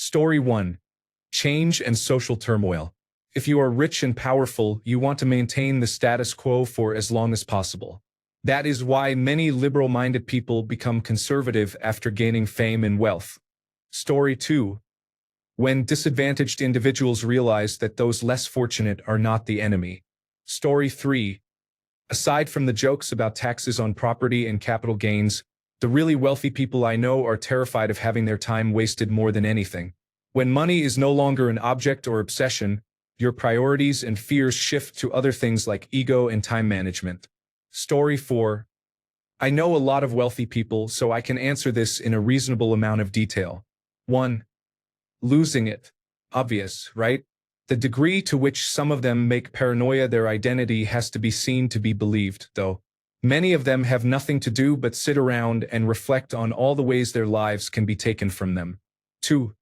Story 1. Change and social turmoil. If you are rich and powerful, you want to maintain the status quo for as long as possible. That is why many liberal-minded people become conservative after gaining fame and wealth. Story 2. When disadvantaged individuals realize that those less fortunate are not the enemy. Story 3. Aside from the jokes about taxes on property and capital gains, the really wealthy people I know are terrified of having their time wasted more than anything. When money is no longer an object or obsession, your priorities and fears shift to other things like ego and time management. Story 4. I know a lot of wealthy people, so I can answer this in a reasonable amount of detail. 1. Losing it. Obvious, right? The degree to which some of them make paranoia their identity has to be seen to be believed, though. Many of them have nothing to do but sit around and reflect on all the ways their lives can be taken from them. 2.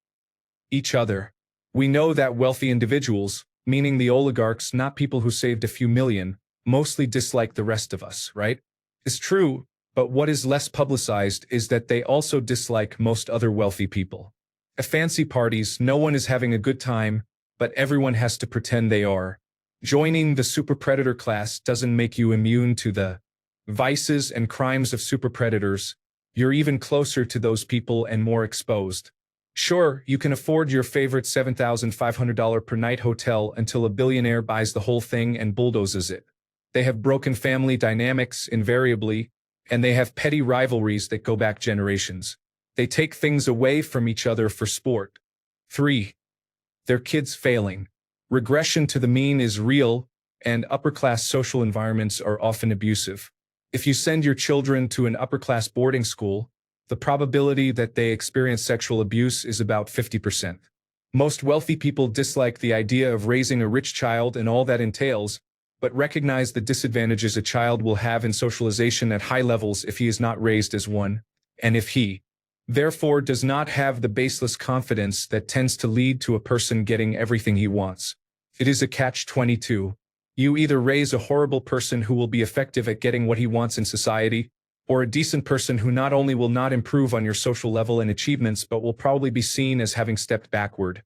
Each other. We know that wealthy individuals, meaning the oligarchs, not people who saved a few million, mostly dislike the rest of us, right? It's true, but what is less publicized is that they also dislike most other wealthy people. At fancy parties, no one is having a good time, but everyone has to pretend they are. Joining the super predator class doesn't make you immune to the vices and crimes of super predators. You're even closer to those people and more exposed. Sure, you can afford your favorite $7,500 per night hotel until a billionaire buys the whole thing and bulldozes it. They have broken family dynamics invariably, and they have petty rivalries that go back generations. They take things away from each other for sport. 3. Their kids failing. Regression to the mean is real, and upper-class social environments are often abusive. If you send your children to an upper-class boarding school, the probability that they experience sexual abuse is about 50%. Most wealthy people dislike the idea of raising a rich child and all that entails, but recognize the disadvantages a child will have in socialization at high levels if he is not raised as one, and if he, therefore, does not have the baseless confidence that tends to lead to a person getting everything he wants. It is a catch-22. You either raise a horrible person who will be effective at getting what he wants in society, or a decent person who not only will not improve on your social level and achievements but will probably be seen as having stepped backward.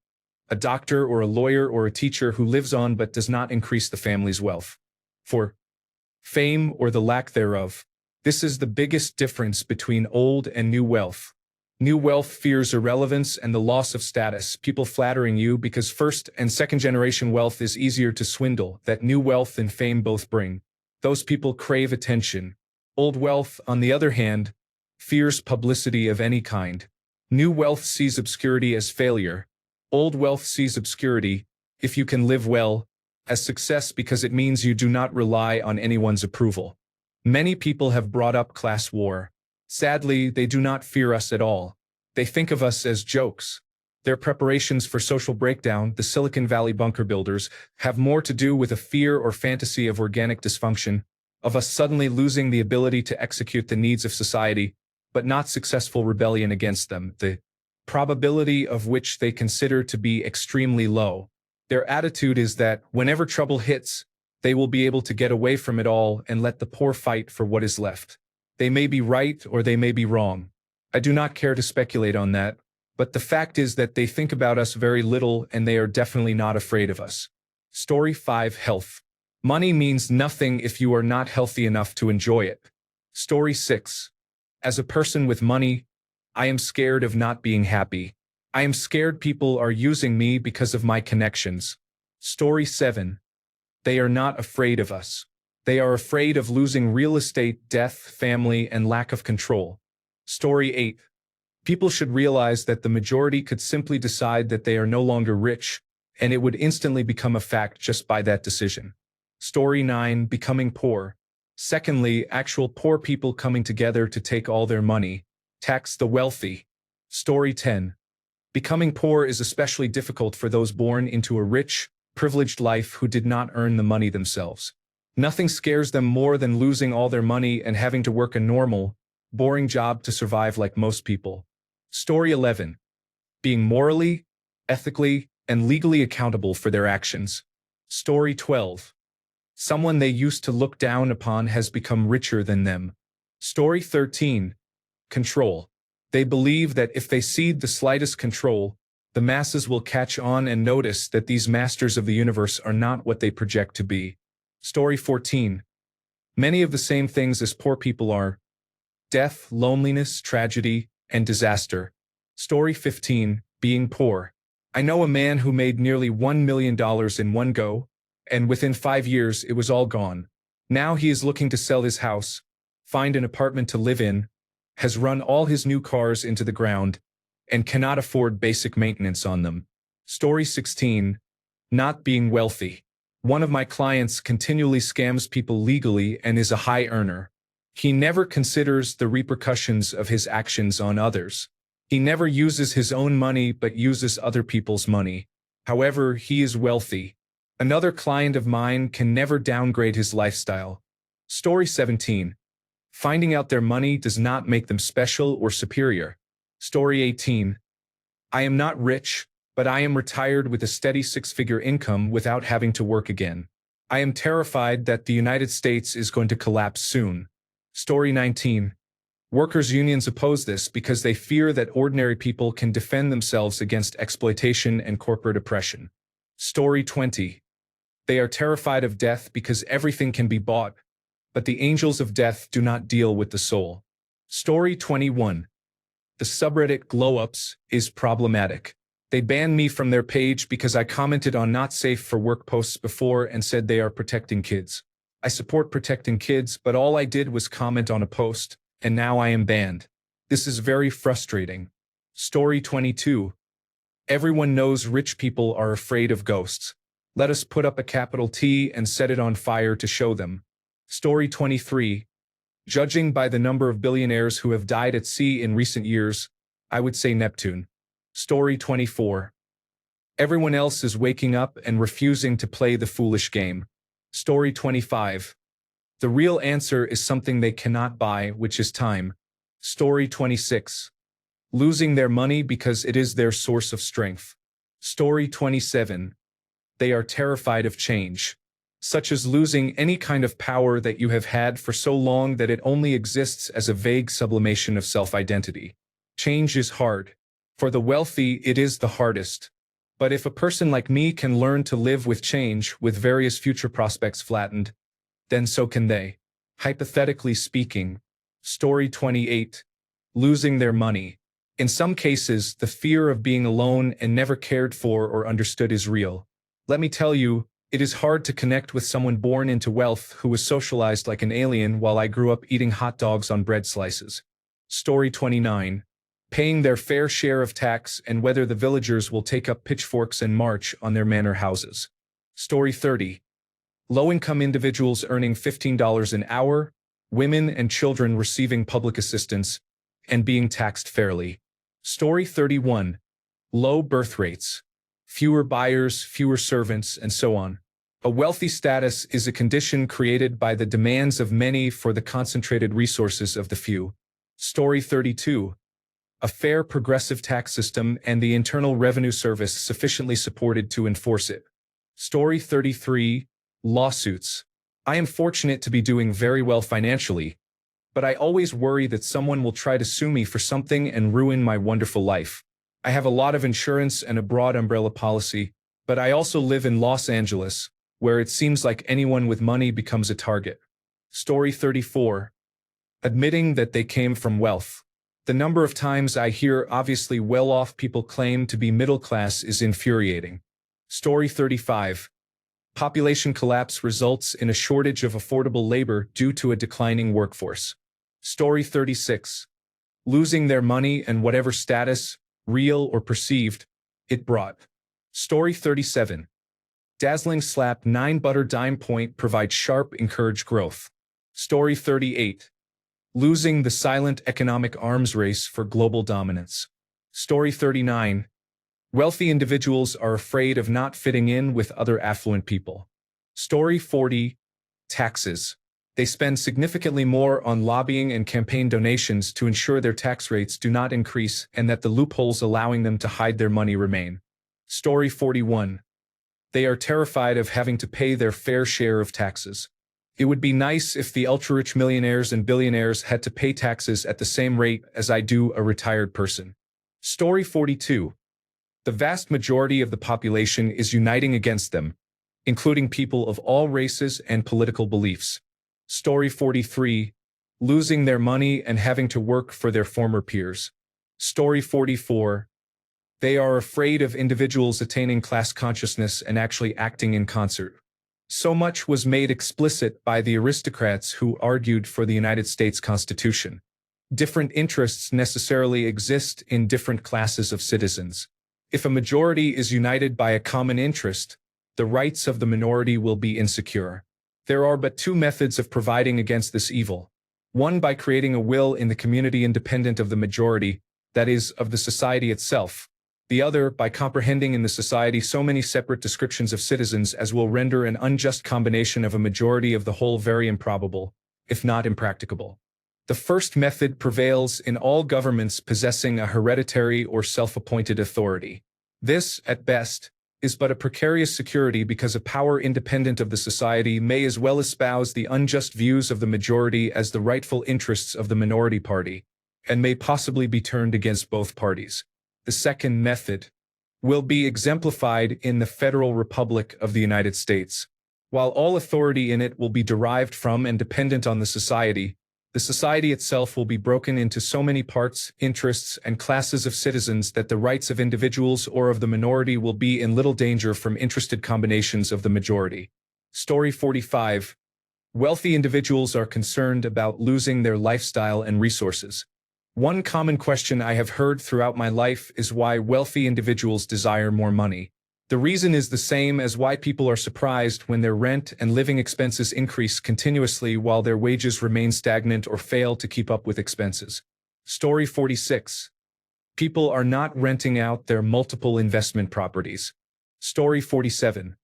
A doctor or a lawyer or a teacher who lives on but does not increase the family's wealth. 4. Fame or the lack thereof. This is the biggest difference between old and new wealth. New wealth fears irrelevance and the loss of status, people flattering you because first and second generation wealth is easier to swindle, that new wealth and fame both bring. Those people crave attention. Old wealth, on the other hand, fears publicity of any kind. New wealth sees obscurity as failure. Old wealth sees obscurity, if you can live well, as success because it means you do not rely on anyone's approval. Many people have brought up class war. Sadly, they do not fear us at all. They think of us as jokes. Their preparations for social breakdown, the Silicon Valley bunker builders, have more to do with a fear or fantasy of organic dysfunction, of us suddenly losing the ability to execute the needs of society, but not successful rebellion against them, the probability of which they consider to be extremely low. Their attitude is that, whenever trouble hits, they will be able to get away from it all and let the poor fight for what is left. They may be right or they may be wrong. I do not care to speculate on that, but the fact is that they think about us very little and they are definitely not afraid of us. Story 5. Health. Money means nothing if you are not healthy enough to enjoy it. Story 6. As a person with money, I am scared of not being happy. I am scared people are using me because of my connections. Story 7. They are not afraid of us. They are afraid of losing real estate, death, family, and lack of control. Story 8. People should realize that the majority could simply decide that they are no longer rich, and it would instantly become a fact just by that decision. Story 9. Becoming poor. Secondly, actual poor people coming together to take all their money, tax the wealthy. Story 10. Becoming poor is especially difficult for those born into a rich, privileged life who did not earn the money themselves. Nothing scares them more than losing all their money and having to work a normal, boring job to survive like most people. Story 11. Being morally, ethically, and legally accountable for their actions. Story 12. Someone they used to look down upon has become richer than them. Story 13. Control. They believe that if they cede the slightest control, The masses will catch on and notice that these masters of the universe are not what they project to be. Story 14. Many of the same things as poor people are: death, loneliness, tragedy, and disaster. Story 15. Being poor. I know a man who made nearly $1 million in one go, and within 5 years it was all gone. Now he is looking to sell his house, find an apartment to live in, has run all his new cars into the ground, and cannot afford basic maintenance on them. Story 16. Not being wealthy. One of my clients continually scams people legally and is a high earner. He never considers the repercussions of his actions on others. He never uses his own money but uses other people's money. However, he is wealthy. Another client of mine can never downgrade his lifestyle. Story 17. Finding out their money does not make them special or superior. Story 18. I am not rich, but I am retired with a steady 6-figure income without having to work again. I am terrified that the United States is going to collapse soon. Story 19. Workers' unions oppose this because they fear that ordinary people can defend themselves against exploitation and corporate oppression. Story 20. They are terrified of death because everything can be bought, but the angels of death do not deal with the soul. Story 21. The subreddit Glow-Ups is problematic. They banned me from their page because I commented on not safe for work posts before and said they are protecting kids. I support protecting kids, but all I did was comment on a post, and now I am banned. This is very frustrating. Story 22. Everyone knows rich people are afraid of ghosts. Let us put up a capital T and set it on fire to show them. Story 23. Judging by the number of billionaires who have died at sea in recent years, I would say Neptune. Story 24. Everyone else is waking up and refusing to play the foolish game. Story 25. The real answer is something they cannot buy, which is time. Story 26. Losing their money because it is their source of strength. Story 27. They are terrified of change, such as losing any kind of power that you have had for so long that it only exists as a vague sublimation of self-identity. Change is hard. For the wealthy, it is the hardest. But if a person like me can learn to live with change, with various future prospects flattened, then so can they. Hypothetically speaking. Story 28. Losing their money. In some cases, the fear of being alone and never cared for or understood is real. Let me tell you, it is hard to connect with someone born into wealth who was socialized like an alien while I grew up eating hot dogs on bread slices. Story 29. Paying their fair share of tax and whether the villagers will take up pitchforks and march on their manor houses. Story 30. Low-income individuals earning $15 an hour, women and children receiving public assistance, and being taxed fairly. Story 31. Low birth rates. Fewer buyers, fewer servants, and so on. A wealthy status is a condition created by the demands of many for the concentrated resources of the few. Story 32. A fair progressive tax system and the Internal Revenue Service sufficiently supported to enforce it. Story 33. Lawsuits. I am fortunate to be doing very well financially, but I always worry that someone will try to sue me for something and ruin my wonderful life. I have a lot of insurance and a broad umbrella policy, but I also live in Los Angeles, where it seems like anyone with money becomes a target. Story 34. Admitting that they came from wealth. The number of times I hear obviously well-off people claim to be middle class is infuriating. Story 35. Population collapse results in a shortage of affordable labor due to a declining workforce. Story 36. Losing their money and whatever status, real or perceived, it brought. Story 37. Dazzling slap 9 butter dime point provide sharp encourage growth. Story 38. Losing the silent economic arms race for global dominance. Story 39. Wealthy individuals are afraid of not fitting in with other affluent people. Story 40. Taxes. They spend significantly more on lobbying and campaign donations to ensure their tax rates do not increase and that the loopholes allowing them to hide their money remain. Story 41. They are terrified of having to pay their fair share of taxes. It would be nice if the ultra-rich millionaires and billionaires had to pay taxes at the same rate as I do a retired person. Story 42. The vast majority of the population is uniting against them, including people of all races and political beliefs. Story 43. Losing their money and having to work for their former peers. Story 44. They are afraid of individuals attaining class consciousness and actually acting in concert. So much was made explicit by the aristocrats who argued for the United States Constitution. Different interests necessarily exist in different classes of citizens. If a majority is united by a common interest, the rights of the minority will be insecure. There are but two methods of providing against this evil. One by creating a will in the community independent of the majority, that is, of the society itself. The other by comprehending in the society so many separate descriptions of citizens as will render an unjust combination of a majority of the whole very improbable, if not impracticable. The first method prevails in all governments possessing a hereditary or self-appointed authority. This, at best, is but a precarious security because a power independent of the society may as well espouse the unjust views of the majority as the rightful interests of the minority party, and may possibly be turned against both parties. The second method will be exemplified in the Federal Republic of the United States. While all authority in it will be derived from and dependent on the society itself will be broken into so many parts, interests, and classes of citizens that the rights of individuals or of the minority will be in little danger from interested combinations of the majority. Story 45. Wealthy individuals are concerned about losing their lifestyle and resources. One common question I have heard throughout my life is why wealthy individuals desire more money. The reason is the same as why people are surprised when their rent and living expenses increase continuously while their wages remain stagnant or fail to keep up with expenses. Story 46. People are not renting out their multiple investment properties. Story 47.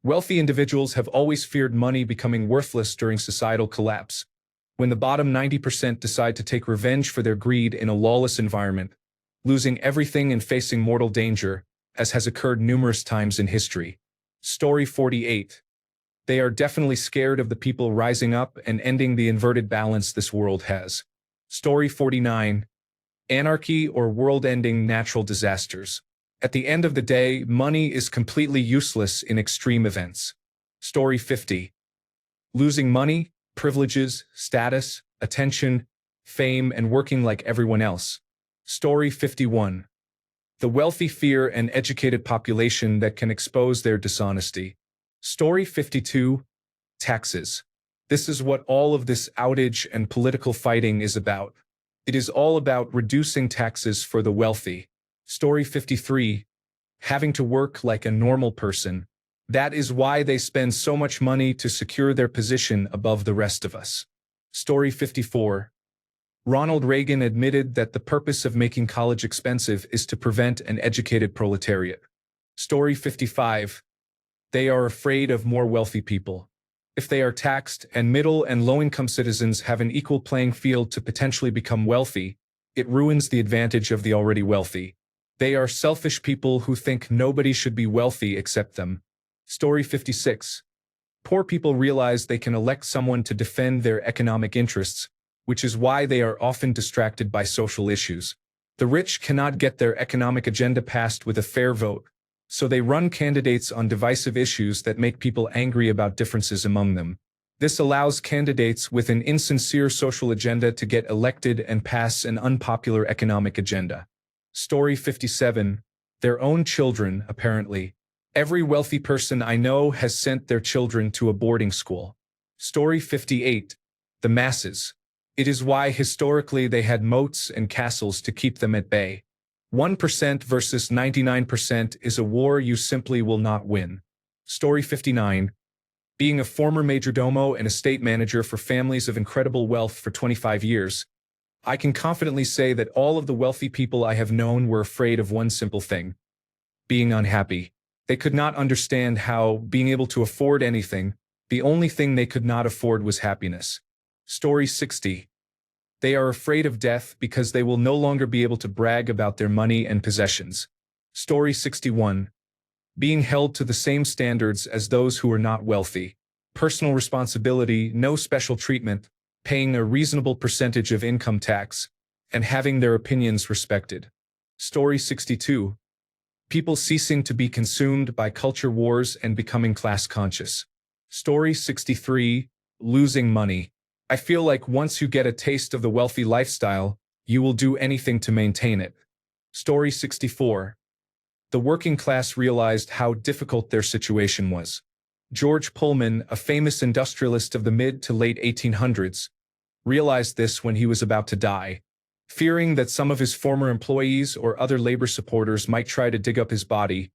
Wealthy individuals have always feared money becoming worthless during societal collapse. When the bottom 90% decide to take revenge for their greed in a lawless environment, losing everything and facing mortal danger, as has occurred numerous times in history. Story 48. They are definitely scared of the people rising up and ending the inverted balance this world has. Story 49. Anarchy or world-ending natural disasters. At the end of the day, money is completely useless in extreme events. Story 50. Losing money, privileges, status, attention, fame, and working like everyone else. Story 51. The wealthy fear an educated population that can expose their dishonesty. Story 52. Taxes. This is what all of this outage and political fighting is about. It is all about reducing taxes for the wealthy. Story 53. Having to work like a normal person. That is why they spend so much money to secure their position above the rest of us. Story 54. Ronald Reagan admitted that the purpose of making college expensive is to prevent an educated proletariat. Story 55. They are afraid of more wealthy people. If they are taxed and middle and low-income citizens have an equal playing field to potentially become wealthy, it ruins the advantage of the already wealthy. They are selfish people who think nobody should be wealthy except them. Story 56. Poor people realize they can elect someone to defend their economic interests, which is why they are often distracted by social issues. The rich cannot get their economic agenda passed with a fair vote, so they run candidates on divisive issues that make people angry about differences among them. This allows candidates with an insincere social agenda to get elected and pass an unpopular economic agenda. Story 57. Their own children, apparently. Every wealthy person I know has sent their children to a boarding school. Story 58. The masses. It is why historically they had moats and castles to keep them at bay. 1% versus 99% is a war you simply will not win. Story 59. Being a former majordomo and estate manager for families of incredible wealth for 25 years, I can confidently say that all of the wealthy people I have known were afraid of one simple thing: being unhappy. They could not understand how, being able to afford anything, the only thing they could not afford was happiness. Story 60. They are afraid of death because they will no longer be able to brag about their money and possessions. Story 61. Being held to the same standards as those who are not wealthy. Personal responsibility, no special treatment, paying a reasonable percentage of income tax, and having their opinions respected. Story 62. People ceasing to be consumed by culture wars and becoming class conscious. Story 63, losing money. I feel like once you get a taste of the wealthy lifestyle, you will do anything to maintain it. Story 64. The working class realized how difficult their situation was. George Pullman, a famous industrialist of the mid to late 1800s, realized this when he was about to die. Fearing that some of his former employees or other labor supporters might try to dig up his body,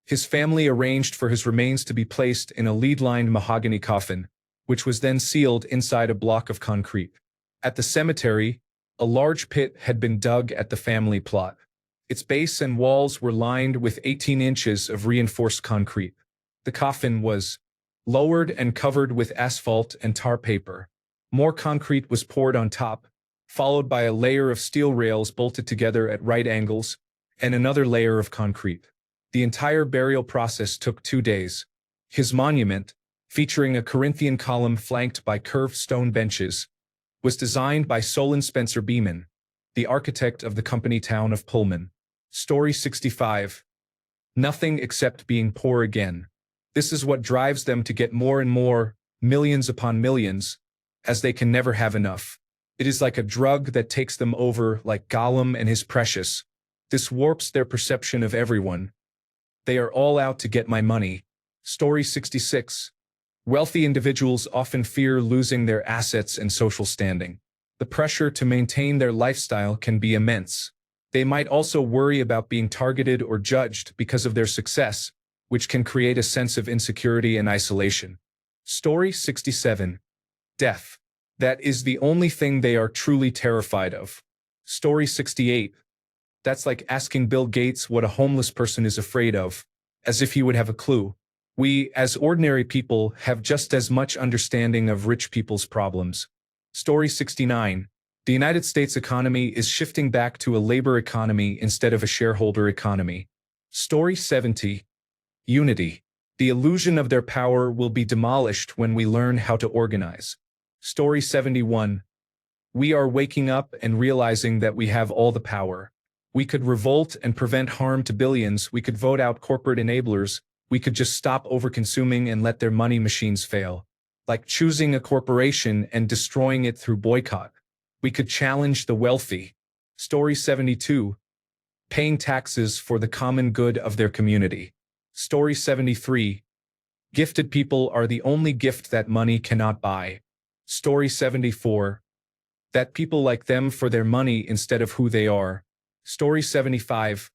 his family arranged for his remains to be placed in a lead-lined mahogany coffin, which was then sealed inside a block of concrete. At the cemetery, a large pit had been dug at the family plot. Its base and walls were lined with 18 inches of reinforced concrete. The coffin was lowered and covered with asphalt and tar paper. More concrete was poured on top, followed by a layer of steel rails bolted together at right angles, and another layer of concrete. The entire burial process took 2 days. His monument, featuring a Corinthian column flanked by curved stone benches, was designed by Solon Spencer Beeman, the architect of the company town of Pullman. Story 65. Nothing except being poor again. This is what drives them to get more and more, millions upon millions, as they can never have enough. It is like a drug that takes them over like Gollum and his precious. This warps their perception of everyone. They are all out to get my money. Story 66. Wealthy individuals often fear losing their assets and social standing. The pressure to maintain their lifestyle can be immense. They might also worry about being targeted or judged because of their success, which can create a sense of insecurity and isolation. Story 67. Death. That is the only thing they are truly terrified of. Story 68. That's like asking Bill Gates what a homeless person is afraid of, as if he would have a clue. We, as ordinary people, have just as much understanding of rich people's problems. Story 69. The United States economy is shifting back to a labor economy instead of a shareholder economy. Story 70. Unity. The illusion of their power will be demolished when we learn how to organize. Story 71. We are waking up and realizing that we have all the power. We could revolt and prevent harm to billions. We could vote out corporate enablers. We could just stop overconsuming and let their money machines fail. Like choosing a corporation and destroying it through boycott. We could challenge the wealthy. Story 72. Paying taxes for the common good of their community. Story 73. Gifted people are the only gift that money cannot buy. Story 74. That people like them for their money instead of who they are. Story 75.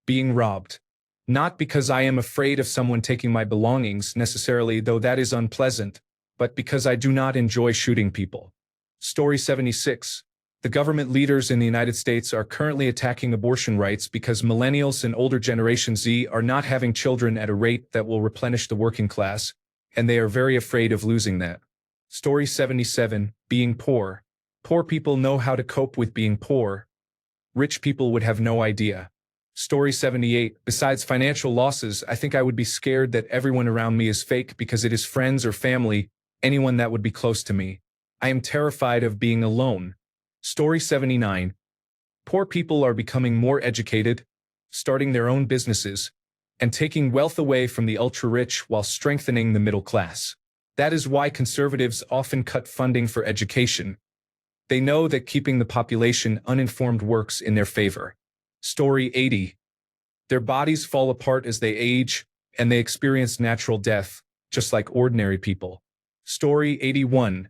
Being robbed. Not because I am afraid of someone taking my belongings necessarily, though that is unpleasant, but because I do not enjoy shooting people. Story 76. The government leaders in the United States are currently attacking abortion rights because millennials and older Generation Z are not having children at a rate that will replenish the working class, and they are very afraid of losing that. Story 77. Being poor. Poor people know how to cope with being poor. Rich people would have no idea. Story 78. Besides financial losses, I think I would be scared that everyone around me is fake because it is friends or family, anyone that would be close to me. I am terrified of being alone. Story 79. Poor people are becoming more educated, starting their own businesses, and taking wealth away from the ultra-rich while strengthening the middle class. That is why conservatives often cut funding for education. They know that keeping the population uninformed works in their favor. Story 80. Their bodies fall apart as they age, and they experience natural death, just like ordinary people. Story 81.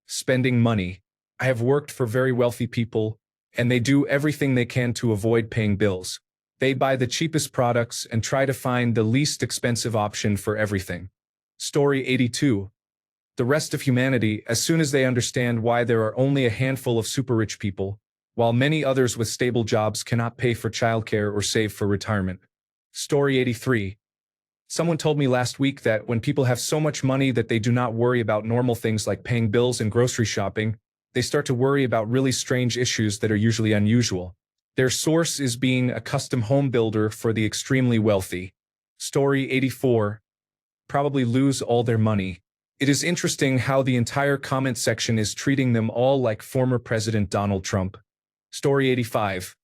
Spending money. I have worked for very wealthy people, and they do everything they can to avoid paying bills. They buy the cheapest products and try to find the least expensive option for everything. Story 82. The rest of humanity, as soon as they understand why there are only a handful of super-rich people, while many others with stable jobs cannot pay for childcare or save for retirement. Story 83. Someone told me last week that when people have so much money that they do not worry about normal things like paying bills and grocery shopping, they start to worry about really strange issues that are usually unusual. Their source is being a custom home builder for the extremely wealthy. Story 84. Probably lose all their money. It is interesting how the entire comment section is treating them all like former President Donald Trump. Story 85.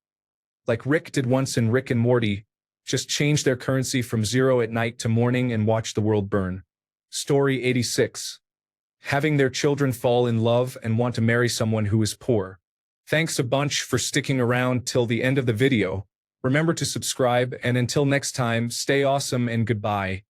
Like Rick did once in Rick and Morty, Just change their currency from 0 at night to morning and watch the world burn. Story 86. Having their children fall in love and want to marry someone who is poor. Thanks a bunch for sticking around till the end of the video. Remember to subscribe, and until next time, stay awesome and goodbye.